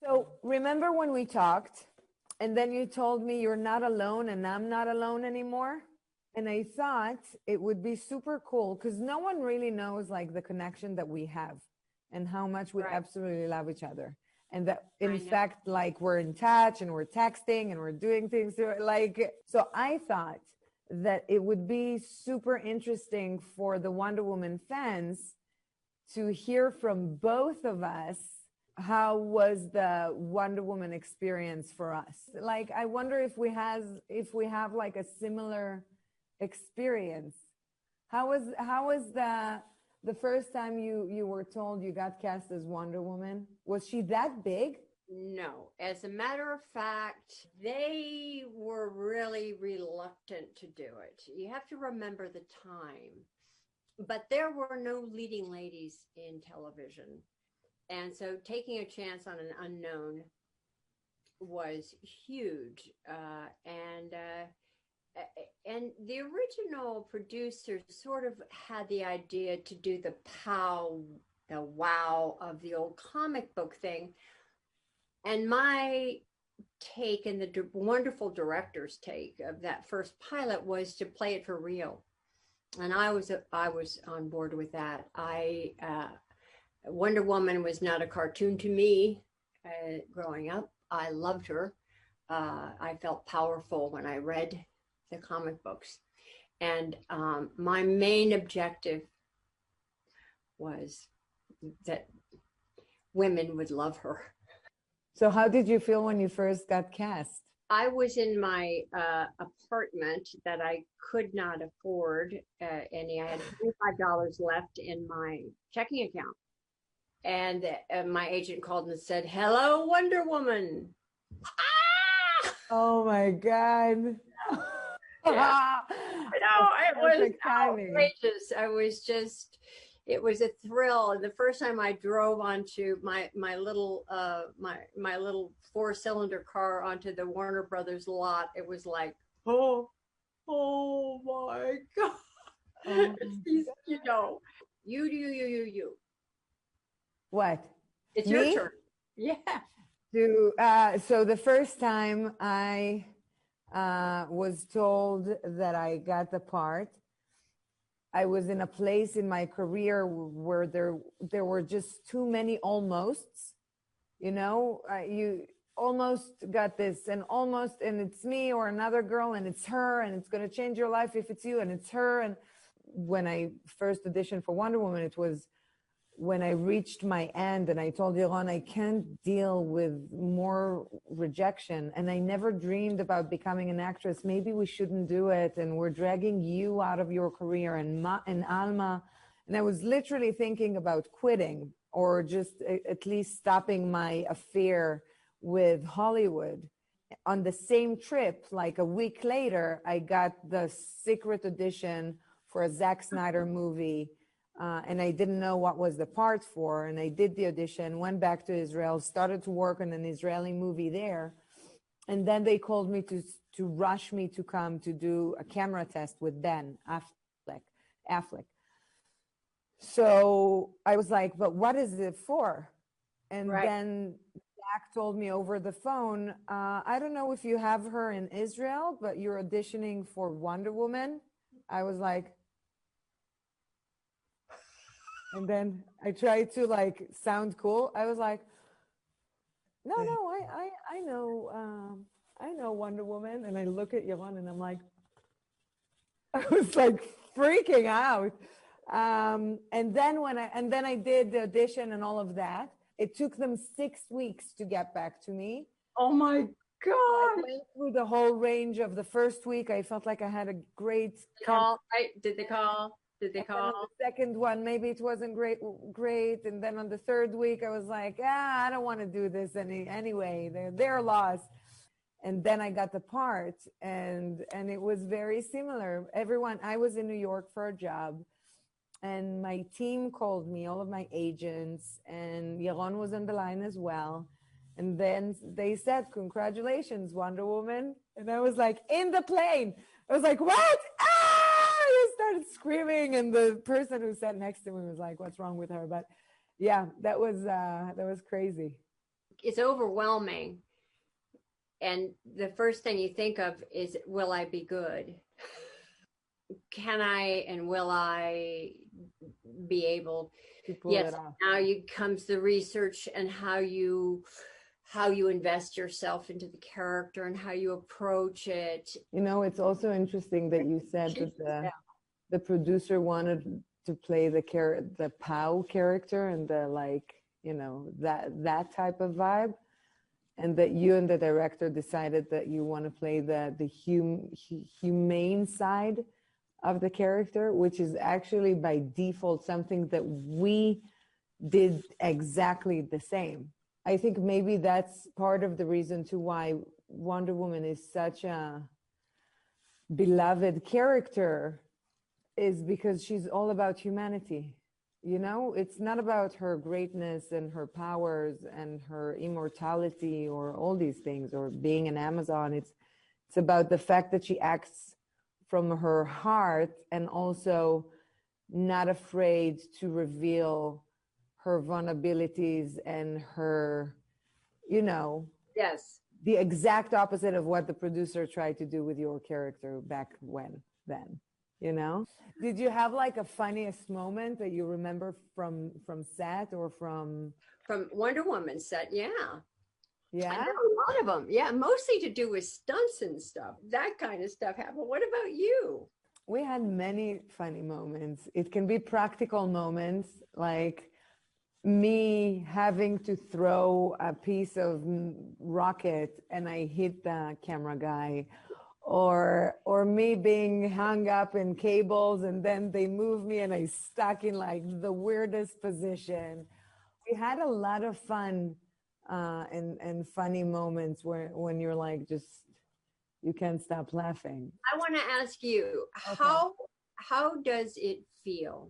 So remember when we talked and then you told me you're not alone and I'm not alone anymore? And I thought it would be super cool because no one really knows like the connection that we have and how much we absolutely love each other. And that in fact, like we're in touch and we're texting and we're doing things like, so I thought that it would be super interesting for the Wonder Woman fans to hear from both of us. How was the Wonder Woman experience for us? Like, I wonder if we have like a similar experience. How was the first time you were told you got cast as Wonder Woman? Was she that big? No, as a matter of fact, they were really reluctant to do it. You have to remember the time, but there were no leading ladies in television. And so taking a chance on an unknown was huge. And the original producers sort of had the idea to do the wow of the old comic book thing. And my take and the wonderful director's take of that first pilot was to play it for real. And I was on board with that. Wonder Woman was not a cartoon to me growing up. I loved her. I felt powerful when I read the comic books. And my main objective was that women would love her. So how did you feel when you first got cast? I was in my apartment that I could not afford any. I had $25 left in my checking account. And my agent called and said, "Hello, Wonder Woman." Ah! Oh my God. Yeah. No, it was outrageous. It was a thrill. And the first time I drove onto my little 4-cylinder car onto the Warner Brothers lot, it was like, oh my God. Oh, you know, you. What? It's your turn. Yeah. So the first time I was told that I got the part, I was in a place in my career where there were just too many almosts. You know, you almost got this and it's me or another girl and it's her and it's going to change your life if it's you and it's her. And when I first auditioned for Wonder Woman, it was when I reached my end and I told Yaron, I can't deal with more rejection. And I never dreamed about becoming an actress. Maybe we shouldn't do it. And we're dragging you out of your career and Alma. And I was literally thinking about quitting or just at least stopping my affair with Hollywood. On the same trip, like a week later, I got the secret audition for a Zack Snyder movie. And I didn't know what was the part for. And I did the audition, went back to Israel, started to work on an Israeli movie there. And then they called me to rush me to come to do a camera test with Ben Affleck. So I was like, but what is it for? And then Zach told me over the phone, I don't know if you have her in Israel, but you're auditioning for Wonder Woman. I was like, and then I tried to like sound cool. I was like, no, I know Wonder Woman. And I look at Yaron and I'm like, I was like freaking out. And then I did the audition and all of that. It took them 6 weeks to get back to me. Oh my God. I went through the whole range of the first week. I felt like I had a great call. Did they call? On the second one, maybe it wasn't great. And then on the third week, I was like, I don't want to do this anyway. They're lost. And then I got the part and it was very similar. I was in New York for a job and my team called me, all of my agents, and Yaron was on the line as well. And then they said, congratulations, Wonder Woman. And I was like, in the plane. I was like, what? I started screaming, and the person who sat next to me was like, what's wrong with her? But yeah, that was crazy. It's overwhelming. And the first thing you think of is, will I be good? Can I and will I be able to pull yes it off? now comes the research and how you invest yourself into the character and how you approach it. You know, it's also interesting that you said that the producer wanted to play the POW character and the, like, you know, that type of vibe, and that you and the director decided that you want to play the humane side of the character, which is actually by default something that we did exactly the same. I think maybe that's part of the reason to why Wonder Woman is such a beloved character, is because she's all about humanity. You know, it's not about her greatness and her powers and her immortality or all these things, or being an Amazon. It's about the fact that she acts from her heart, and also not afraid to reveal her vulnerabilities and her, you know, Yes, the exact opposite of what the producer tried to do with your character back then, you know. Did you have like a funniest moment that you remember from set or from Wonder Woman set? Yeah, yeah, I know a lot of them. Yeah, mostly to do with stunts and stuff. That kind of stuff happened. What about you? we had many funny moments. It can be practical moments, like me having to throw a piece of rocket and I hit the camera guy, or me being hung up in cables and then they move me and I stuck in like the weirdest position. We had a lot of fun and funny moments where when you're like, just, you can't stop laughing. I want to ask you, Okay. how does it feel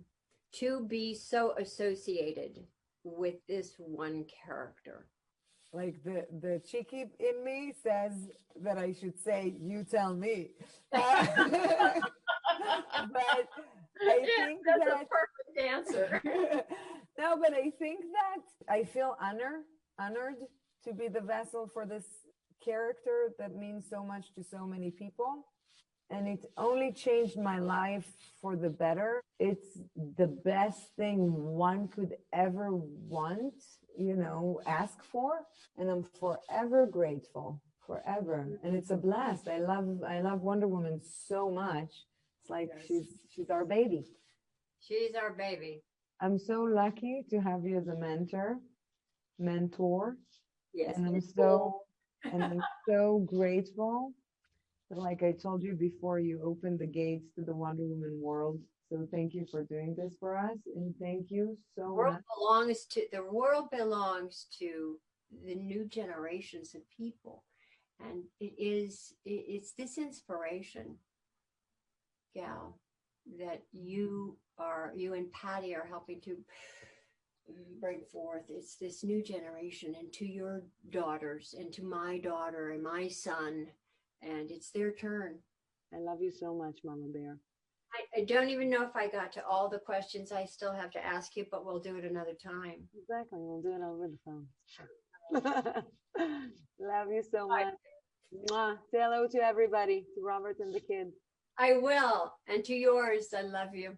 to be so associated with this one character? Like the cheeky in me says that I should say, you tell me. But I think that's that a perfect answer. no, but I think that I feel honored to be the vessel for this character that means so much to so many people. And it only changed my life for the better. It's the best thing one could ever want, you know, ask for. And I'm forever grateful, forever. And it's a blast. I love Wonder Woman so much. It's like she's our baby. She's our baby. I'm so lucky to have you as a mentor. Yes. And I'm so grateful. Like I told you before, you opened the gates to the Wonder Woman world. So thank you for doing this for us. And thank you so much. The world belongs to the new generations of people. And it's this inspiration, Gal, that you and Patty are helping to bring forth. It's this new generation, and to your daughters and to my daughter and my son. And it's their turn. I love you so much, Mama Bear. I don't even know if I got to all the questions I still have to ask you, but we'll do it another time. Exactly. We'll do it over the phone. Love you so much. Mwah. Say hello to everybody, to Robert and the kids. I will. And to yours, I love you.